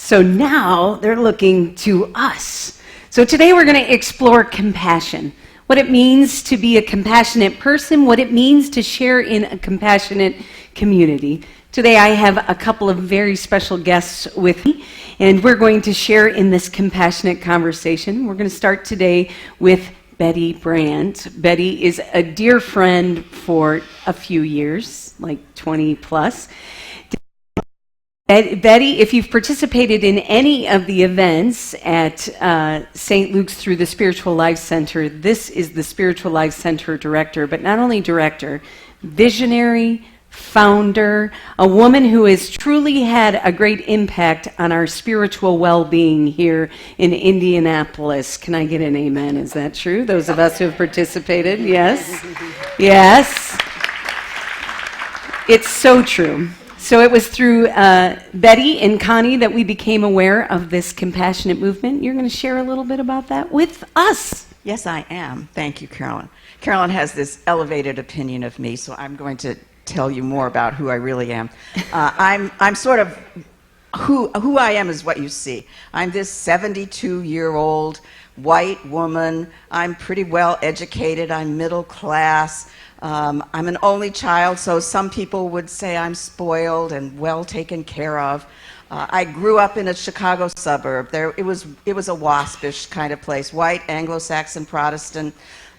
So now they're looking to us. So today we're going to explore compassion, what it means to be a compassionate person, what it means to share in a compassionate community. Today I have a couple of very special guests with me, and we're going to share in this compassionate conversation. We're going to start today with Betty Brandt. Betty is a dear friend for a few years, like 20 plus. Betty, if you've participated in any of the events at St. Luke's through the Spiritual Life Center, this is the Spiritual Life Center director, but not only director, visionary, founder, a woman who has truly had a great impact on our spiritual well-being here in Indianapolis. Can I get an amen? Is that true? Those of us who have participated, yes? Yes. It's so true. So it was through Betty and Connie that we became aware of this compassionate movement. You're going to share a little bit about that with us. Yes, I am. Thank you, Carolyn. Carolyn has this elevated opinion of me, so I'm going to tell you more about who I really am. I'm sort of who I am is what you see. I'm this 72-year-old white woman. I'm pretty well educated. I'm middle class. I'm an only child, so some people would say I'm spoiled and well taken care of. I grew up in a Chicago suburb. It was a waspish kind of place, white, Anglo-Saxon, Protestant.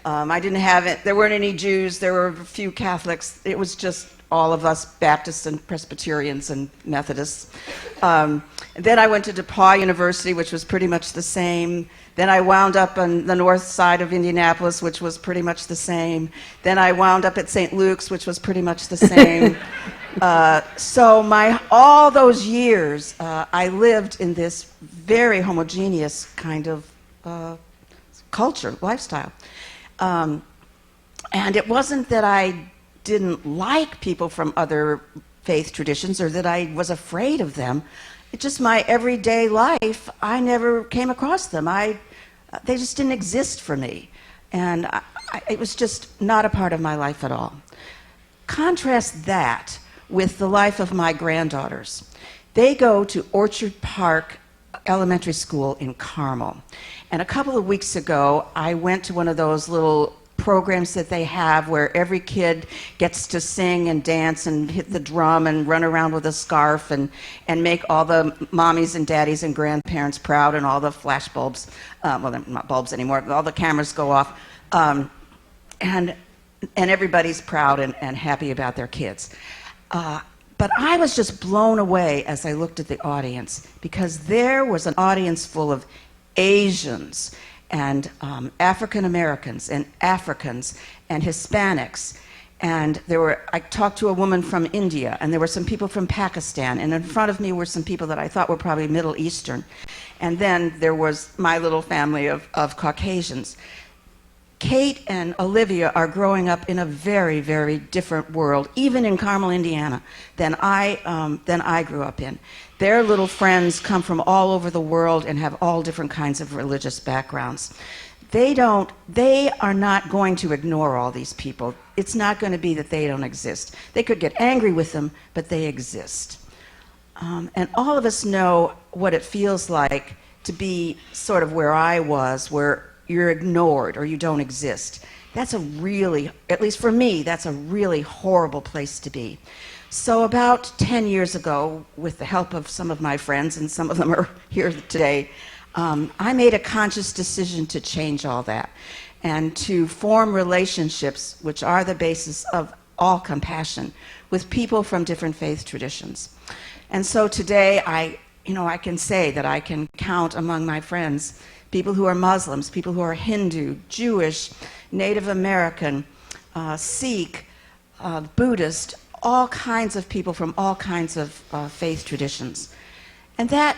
I didn't have it. There weren't any Jews. There were a few Catholics. It was just all of us Baptists and Presbyterians and Methodists. Then I went to DePauw University, which was pretty much the same. Then I wound up on the north side of Indianapolis, which was pretty much the same. Then I wound up at St. Luke's, which was pretty much the same. So all those years, I lived in this very homogeneous kind of culture, lifestyle. And it wasn't that I didn't like people from other faith traditions or that I was afraid of them. It's just my everyday life, I never came across them. They just didn't exist for me. And it was just not a part of my life at all. Contrast that with the life of my granddaughters. They go to Orchard Park Elementary School in Carmel. And a couple of weeks ago, I went to one of those little programs that they have where every kid gets to sing and dance and hit the drum and run around with a scarf and make all the mommies and daddies and grandparents proud, and all the flash bulbs, well, they're not bulbs anymore, all the cameras go off, and everybody's proud and happy about their kids. But I was just blown away as I looked at the audience, because there was an audience full of Asians and African Americans and Africans and Hispanics. And I talked to a woman from India, and there were some people from Pakistan, and in front of me were some people that I thought were probably Middle Eastern. And then there was my little family of Caucasians. Kate and Olivia are growing up in a very, very different world, even in Carmel, Indiana, than I grew up in. Their little friends come from all over the world and have all different kinds of religious backgrounds. They are not going to ignore all these people. It's not going to be that they don't exist. They could get angry with them, but they exist. And all of us know what it feels like to be sort of where I was, where you're ignored or you don't exist. That's at least for me, that's a really horrible place to be. So about 10 years ago, with the help of some of my friends, and some of them are here today, I made a conscious decision to change all that and to form relationships which are the basis of all compassion with people from different faith traditions. And so today I can say that I can count among my friends people who are Muslims, people who are Hindu, Jewish, Native American, Sikh, Buddhist, all kinds of people from all kinds of faith traditions. And that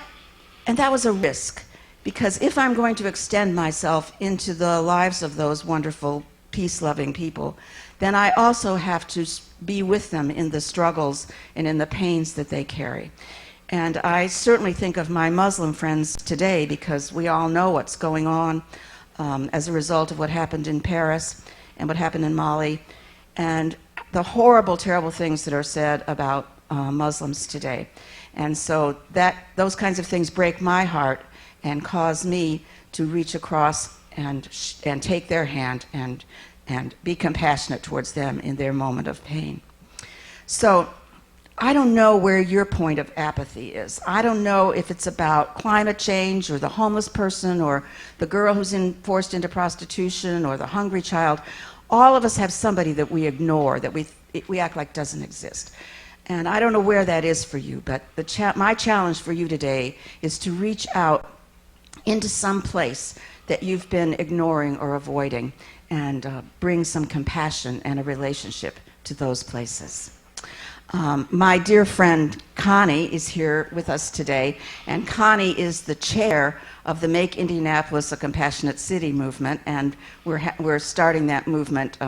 was a risk, because if I'm going to extend myself into the lives of those wonderful, peace-loving people, then I also have to be with them in the struggles and in the pains that they carry. And I certainly think of my Muslim friends today, because we all know what's going on as a result of what happened in Paris and what happened in Mali, and the horrible, terrible things that are said about Muslims today. And so those kinds of things break my heart and cause me to reach across and take their hand and be compassionate towards them in their moment of pain. So I don't know where your point of apathy is. I don't know if it's about climate change or the homeless person or the girl who's forced into prostitution or the hungry child. All of us have somebody that we ignore, that we act like doesn't exist. And I don't know where that is for you, but my challenge for you today is to reach out into some place that you've been ignoring or avoiding and bring some compassion and a relationship to those places. My dear friend Connie is here with us today, and Connie is the chair of the Make Indianapolis a Compassionate City movement, and we're starting that movement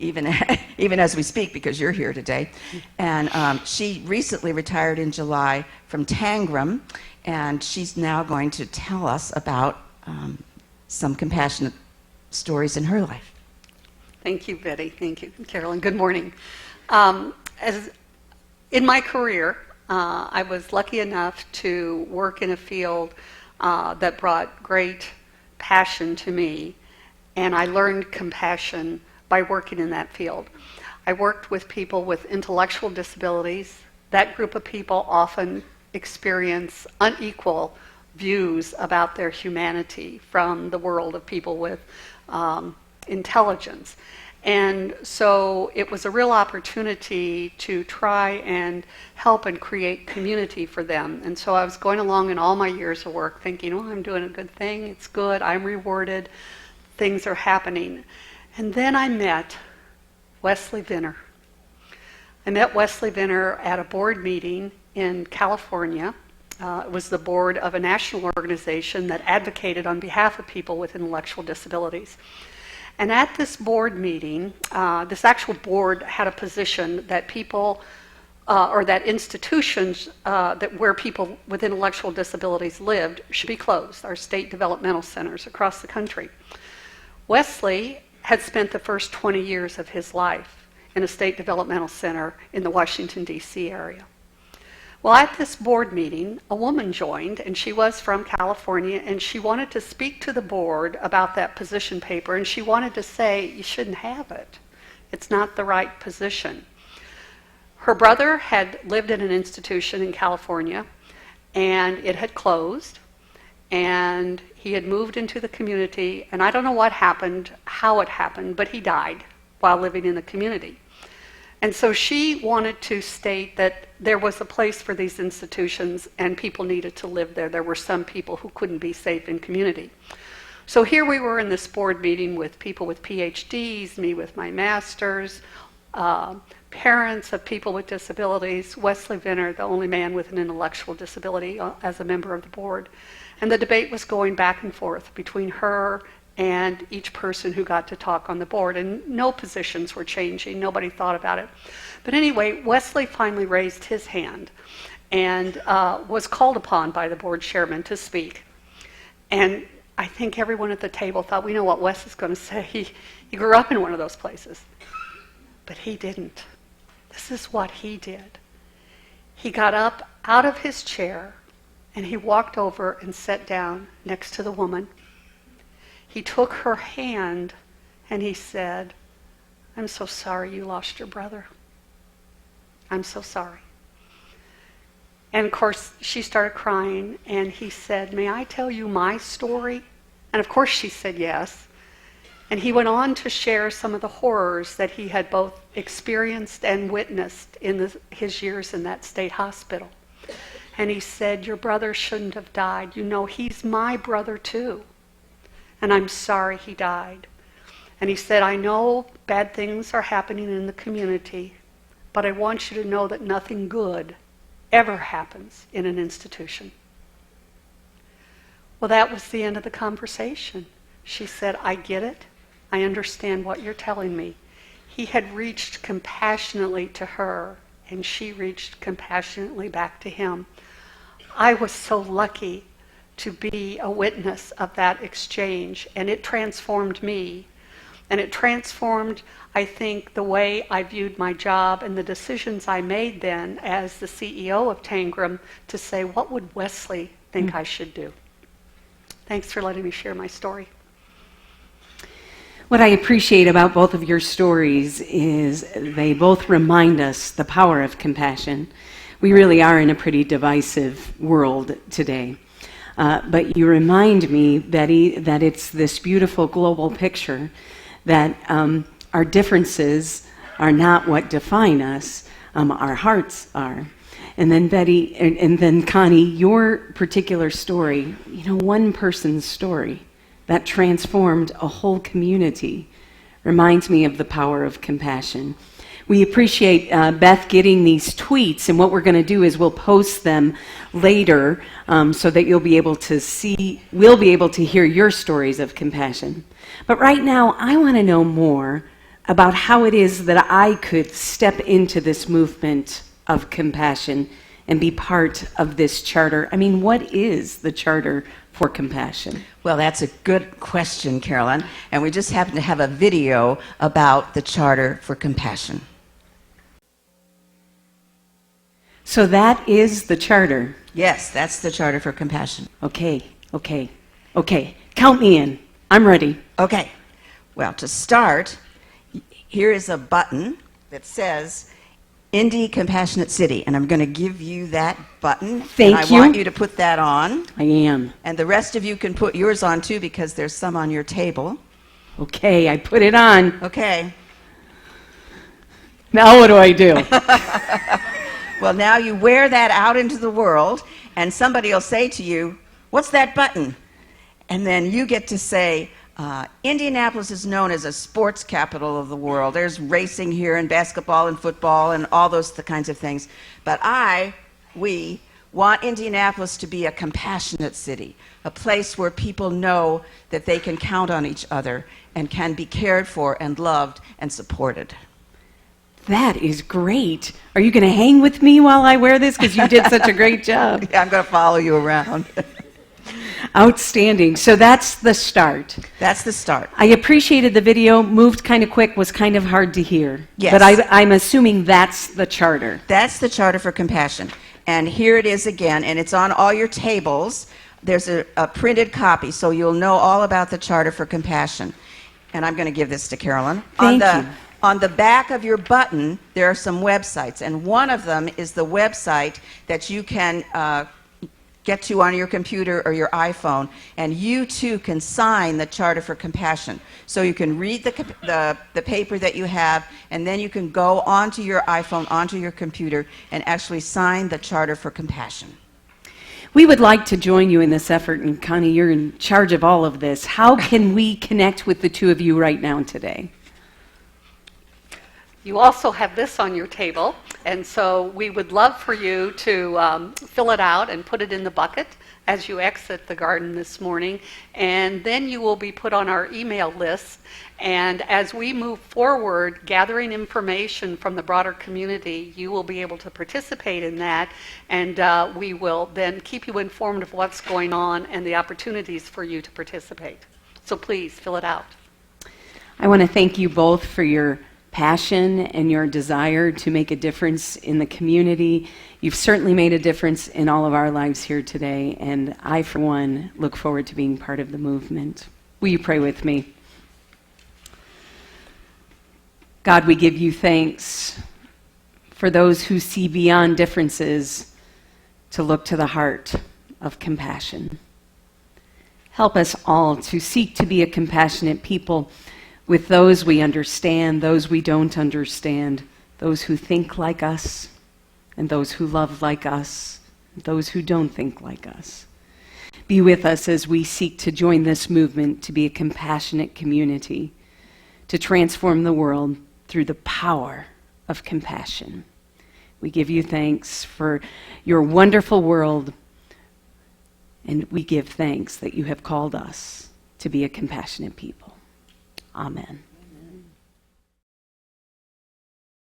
even as we speak because you're here today. And she recently retired in July from Tangram, and she's now going to tell us about some compassionate stories in her life. Thank you, Betty. Thank you, Carolyn. Good morning. In my career, I was lucky enough to work in a field that brought great passion to me, and I learned compassion by working in that field. I worked with people with intellectual disabilities. That group of people often experience unequal views about their humanity from the world of people with intelligence. And so it was a real opportunity to try and help and create community for them. And so I was going along in all my years of work thinking, oh, I'm doing a good thing, it's good, I'm rewarded, things are happening. And then I met Wesley Venner. I met Wesley Venner at a board meeting in California. It was the board of a national organization that advocated on behalf of people with intellectual disabilities. And at this board meeting, this actual board had a position that people, or that institutions where people with intellectual disabilities lived should be closed, our state developmental centers across the country. Wesley had spent the first 20 years of his life in a state developmental center in the Washington, D.C. area. Well, at this board meeting, a woman joined, and she was from California, and she wanted to speak to the board about that position paper, and she wanted to say, you shouldn't have it. It's not the right position. Her brother had lived in an institution in California, and it had closed, and he had moved into the community, and I don't know what happened, how it happened, but he died while living in the community. And so she wanted to state that there was a place for these institutions and people needed to live there. There were some people who couldn't be safe in community. So here we were in this board meeting with people with PhDs, me with my master's, parents of people with disabilities, Wesley Venner, the only man with an intellectual disability as a member of the board. And the debate was going back and forth between her and each person who got to talk on the board, and no positions were changing, nobody thought about it. But anyway, Wesley finally raised his hand and was called upon by the board chairman to speak. And I think everyone at the table thought, we know what Wes is going to say. He grew up in one of those places. But he didn't. This is what he did. He got up out of his chair and he walked over and sat down next to the woman. He took her hand and he said, I'm so sorry you lost your brother. I'm so sorry. And of course, she started crying and he said, may I tell you my story? And of course she said yes. And he went on to share some of the horrors that he had both experienced and witnessed in his years in that state hospital. And he said, your brother shouldn't have died. You know, he's my brother too. And I'm sorry he died. And he said, I know bad things are happening in the community, but I want you to know that nothing good ever happens in an institution. Well, that was the end of the conversation. She said, I get it. I understand what you're telling me. He had reached compassionately to her, and she reached compassionately back to him. I was so lucky to be a witness of that exchange, and it transformed me. And it transformed, I think, the way I viewed my job and the decisions I made then as the CEO of Tangram to say, what would Wesley think I should do? Thanks for letting me share my story. What I appreciate about both of your stories is they both remind us the power of compassion. We really are in a pretty divisive world today. But you remind me, Betty, that it's this beautiful global picture that our differences are not what define us, our hearts are. And then Betty, and then Connie, your particular story, one person's story that transformed a whole community reminds me of the power of compassion. We appreciate Beth getting these tweets, and what we're going to do is we'll post them later so that we'll be able to hear your stories of compassion. But right now, I want to know more about how it is that I could step into this movement of compassion and be part of this charter. I mean, what is the Charter for Compassion? Well, that's a good question, Carolyn. And we just happen to have a video about the Charter for Compassion. So that is the charter. Yes, that's the Charter for Compassion. Okay. Count me in. I'm ready. Okay. Well, to start, here is a button that says Indy Compassionate City, and I'm going to give you that button. Thank and you. I want you to put that on. I am. And the rest of you can put yours on too, because there's some on your table. Okay, I put it on. Okay. Now what do I do? Well, now you wear that out into the world, and somebody will say to you, "What's that button?" And then you get to say, Indianapolis is known as a sports capital of the world. There's racing here and basketball and football and all those kinds of things. But we want Indianapolis to be a compassionate city, a place where people know that they can count on each other and can be cared for and loved and supported. That is great. Are you going to hang with me while I wear this? Because you did such a great job. I'm going to follow you around. Outstanding. So that's the start. That's the start. I appreciated the video. Moved kind of quick, was kind of hard to hear. Yes. But I'm assuming that's the charter. That's the Charter for Compassion. And here it is again, and it's on all your tables. There's a printed copy, so you'll know all about the Charter for Compassion. And I'm going to give this to Carolyn. Thank you. On the back of your button, there are some websites, and one of them is the website that you can get to on your computer or your iPhone, and you too can sign the Charter for Compassion. So you can read the paper that you have, and then you can go onto your iPhone, onto your computer, and actually sign the Charter for Compassion. We would like to join you in this effort, and Connie, you're in charge of all of this. How can we connect with the two of you right now today? You also have this on your table, and so we would love for you to fill it out and put it in the bucket as you exit the garden this morning, and then you will be put on our email list. And as we move forward, gathering information from the broader community, you will be able to participate in that, and we will then keep you informed of what's going on and the opportunities for you to participate. So please fill it out. I want to thank you both for your passion and your desire to make a difference in the community. You've certainly made a difference in all of our lives here today, and I, for one, look forward to being part of the movement. Will you pray with me? God, we give you thanks for those who see beyond differences to look to the heart of compassion. Help us all to seek to be a compassionate people with those we understand, those we don't understand, those who think like us, and those who love like us, those who don't think like us. Be with us as we seek to join this movement to be a compassionate community, to transform the world through the power of compassion. We give you thanks for your wonderful world, and we give thanks that you have called us to be a compassionate people. Amen.